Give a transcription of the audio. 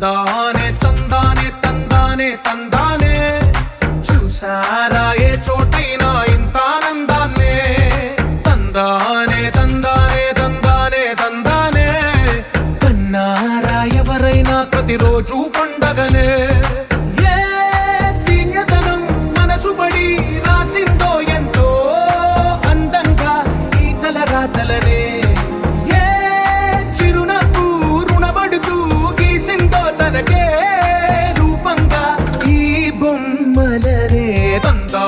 తందానే తందానే తందానే తందానే చూసారా ఏ చోటైనా ఇంత ఆనందాన్నే తందానే తందానే తందానే తందానే కన్నారా ఎవరైనా ప్రతిరోజు పండగనే ఏ తీయదనం మనసు పడి రాసిందో ఎంతో అందంగా ఈ తలరాతలనే ఏ చిరునవ్వు రుణపడుతూ గీసిందో తనకే రూపంగా ఈ బొమ్మలనే తందా